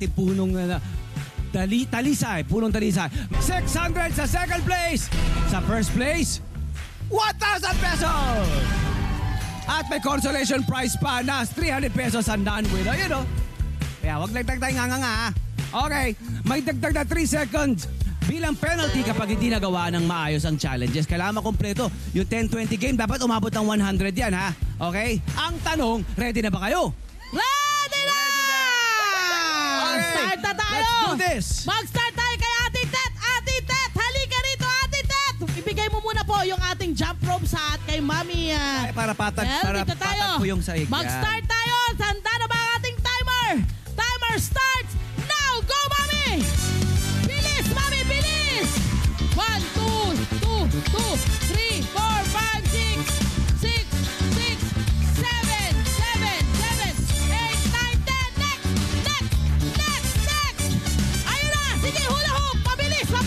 punong talisay, punong talisay. 600 sa second place. Sa first place, 1,000 pesos. At may consolation prize pa na 300 pesos ang non-winner. Yun o. Kaya wag lang tayo nga. Okay, may dagdag na 3 seconds bilang penalty kapag hindi nagawa ng maayos ang challenges. Kailangan makumpleto yung 10-20 game. Dapat umabot ng 100 yan, ha? Okay? Ang tanong, ready na ba kayo? Ready na! Okay, Start na tayo! let's do this! Mag-start tayo kay Ate Tet! Ate Tet! Halika rito, Ate Tet! Ibigay mo muna po yung ating jump rope sa at kay Mami. Ay, para patag tayo. po yung sahig. Mag-start tayo! Handa na ba ang ating timer? Timer starts now! Go, Mami! Bilis, Mami! Bilis! 1, 2, 2, 2, 3, 4, 5, 6, 6, 6, 7, 7, 7, 8, 9, 10. Next! Ayun na! Sige, hula hoop! Mabilis! 1,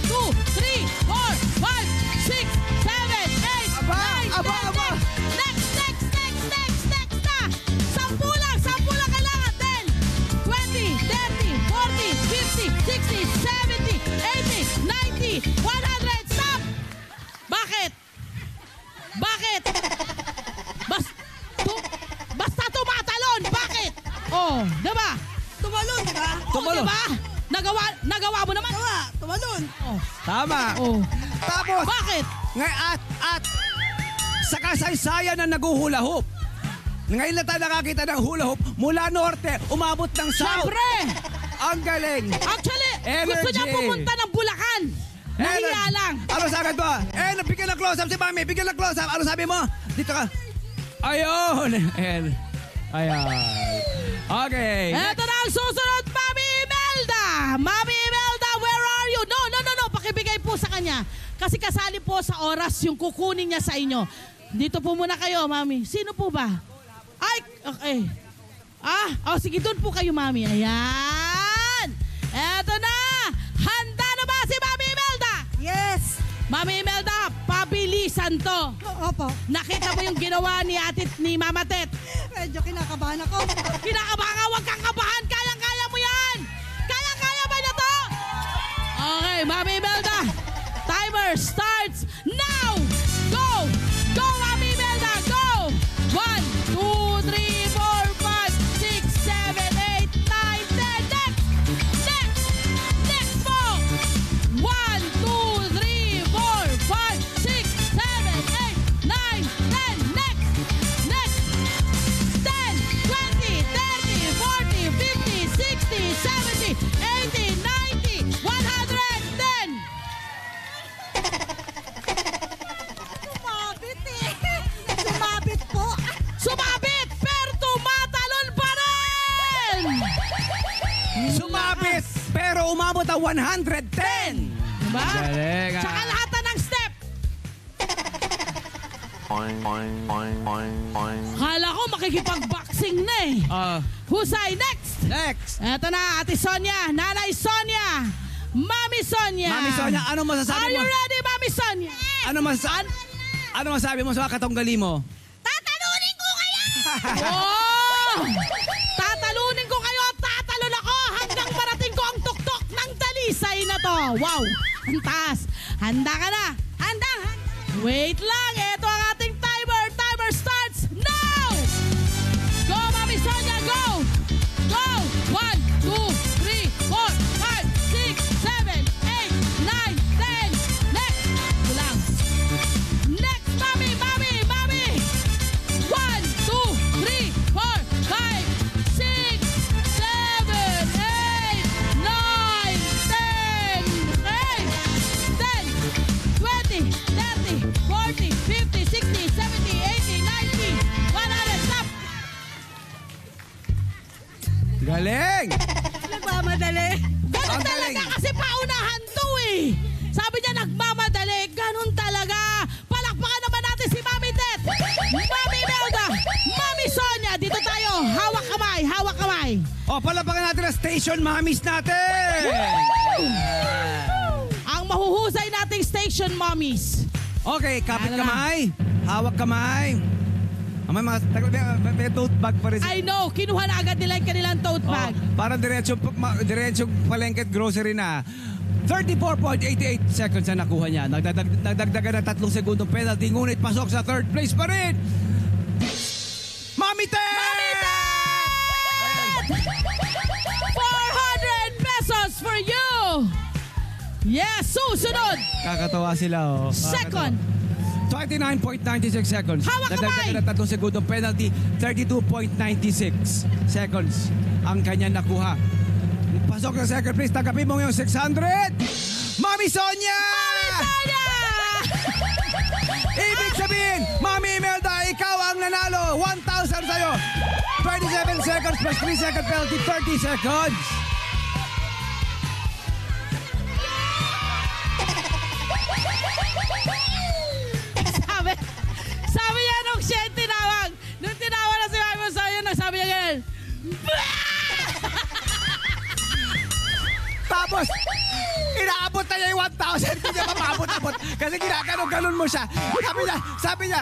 2, 3, 4, 5, 6, 7, 8, 9, 10. Next na! 10 lang kailangan. 10, 20, 30, 40, 50, 60, 70, 80, 90, 100. Stop! Bakit? Basta tumatalon! Bakit? Oh, diba? Tumalon, di ba? Tumalon. Diba? Nagawa mo naman. Tumalon. Oh. Tama. Oh. Tapos, Bakit? at sa kasaysayan na naguhula hoop. Ngayon na tayo nakakita ng hula hoop mula norte, umabot ng south. Siyempre! Ang galing. Actually, gusto niya Energy. pumunta ng Bulacan. Nahiya lang. Ano sagad mo? Bigyan ng close-up si Mami. Bigyan ng close-up. Ano sabi mo? Dito ka. Ayun. Ayan. Okay. Eto na ang susunod, Mami Imelda! Mami Imelda, where are you? No. Pakibigay po sa kanya. Kasi kasali po sa oras yung kukunin niya sa inyo. Dito po muna kayo, Mami. Sino po ba? Ay, okay. Sige, doon po kayo, Mami. Ayan. Eto na. Handa na ba si Mami Imelda? Yes. Mami Imelda, pabilisan to. Opo. Nakita mo yung ginawa ni Mama Tet. Medyo kinakabahan ako. Kinakabahan ka, huwag kang kabahan. Kayang-kaya mo yan. Kayang-kaya ba niya to? Okay, Mami Imelda. Timer starts now. Go, Mami Imelda, go. 1, 2, 3, 4, 5, 6, 7, 8, 9, 10. Next po. 1, 2, 3, 4, 5, 6, 7, 8, 9, 10. Next. 10, 20, 30, 40, 50, 60, 70, 80, 90, 100. 10. Sumabit po. Sumabit, pero tumatalon pa rin! Sumabit, pero umabot ang 110. Diba? Galing, ah. Tsaka lahat ng step. Kala ko makikipag-boxing na eh. Husay, next! Eto na, Ate Sonia, Nanay Sonia, Mami Sonia. Mami Sonia, ano masasabi Are you mo? ready, Mami Sonia? Ano masasabi mo sa katunggali mo? Tatalunin ko kaya! Oh! Tatalunin ko kayo at tatalon ako hanggang marating ko ang tuktok ng dalisay na to. Wow! Ang taas. Handa ka na? Handa. Wait lang. Ito ang ating timer. Timer starts now! Go, Mami Sonia, go! Go! 1, 2, 3, 4, 5, 6, 7, 8, 9, 10. Next! Ito lang. Next, Mami! 1, 2, 3, 4, 5, 6, 7, 8, 9, 10. Okay. 10, 20, 30, 40, 50, 60, 70, 80, 90, 100. Stop! Galing! Nagmamadali. Ganun Ang talaga galing. kasi paunahan to eh. Sabi niya nagmamadali. Ganun talaga. Palakpakan naman natin si Mami Tet. Mami Imelda. Mami Sonia. Dito tayo. Hawak kamay. Palapakan natin ang station mommies natin! Ang mahuhusay nating station mommies. Okay, kapit kamay. Hawak kamay. 1, 2, 3, 4, 5, 6, 7, 8, 9, 10. Next! Next, mami. Mami. 1, 2, 3, 4, 5, 6, 7, 8, 9, 10. Next! May tote bag pa rin. I know, kinuha na agad nila yung kanilang tote bag. Parang diretso palengke at grocery na. 34.88 seconds na nakuha niya. Nagdagdagan ng 3 segundong penalty, ngunit pasok sa third place pa rin. Mami Ted! 400 pesos for you! Yes, susunod! Kakatawa sila, oh. Second. 29.96 seconds. Hawak kamay! Nagdagdagan ng 3 segundong penalty, 32.96 seconds ang kanya nakuha. Pasok sa second place, tagapin mo yung 600! Mami Sonia! Sonia! Ibig sabihin, Mami Imelda, ikaw ang nanalo. 1,000 sa'yo. 27 seconds plus 3 second penalty, 30 seconds. Sabi niya nung siya tinawag. Nung tinawag na si Mami Sonia, nagsabi niya ganyan. Tapos, inaabot na niya yung 1,000. Hindi niya mapabot-abot. Kasi ginaganon-ganon mo siya. Sabi niya.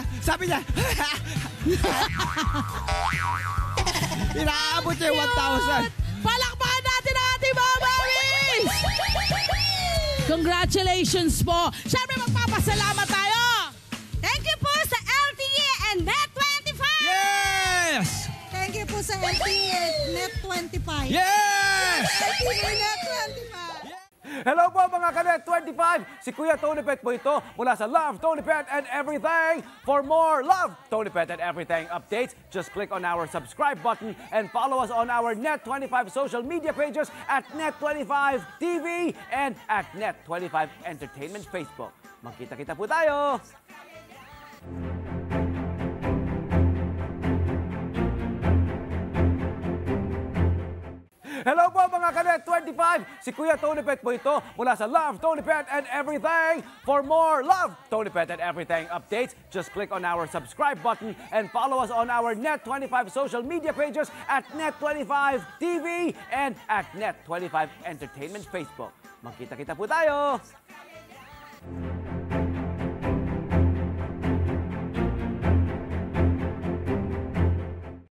Inaabot niya yung 1,000. Palakpakan natin ang ating mga mamis! Congratulations po. Siyempre, magpapasalamat tayo. Thank you po sa LTE and Net25! Yes! Thank you po sa LTE and Net25. Yes! LTE Net25. Hello po mga Kanet 25! Si Kuya Tony Pet po ito mula sa Love, Tony Pet and Everything. For more Love, Tony Pet and Everything updates, just click on our subscribe button and follow us on our Net25 social media pages at Net25 TV and at Net25 Entertainment Facebook. Magkita-kita po tayo! Hello po mga Kanet 25! Si Kuya Tony Pet po ito mula sa Love, Tony Pet and Everything. For more Love, Tony Pet and Everything updates, just click on our subscribe button and follow us on our Net25 social media pages at Net25 TV and at Net25 Entertainment Facebook. Magkita-kita po tayo!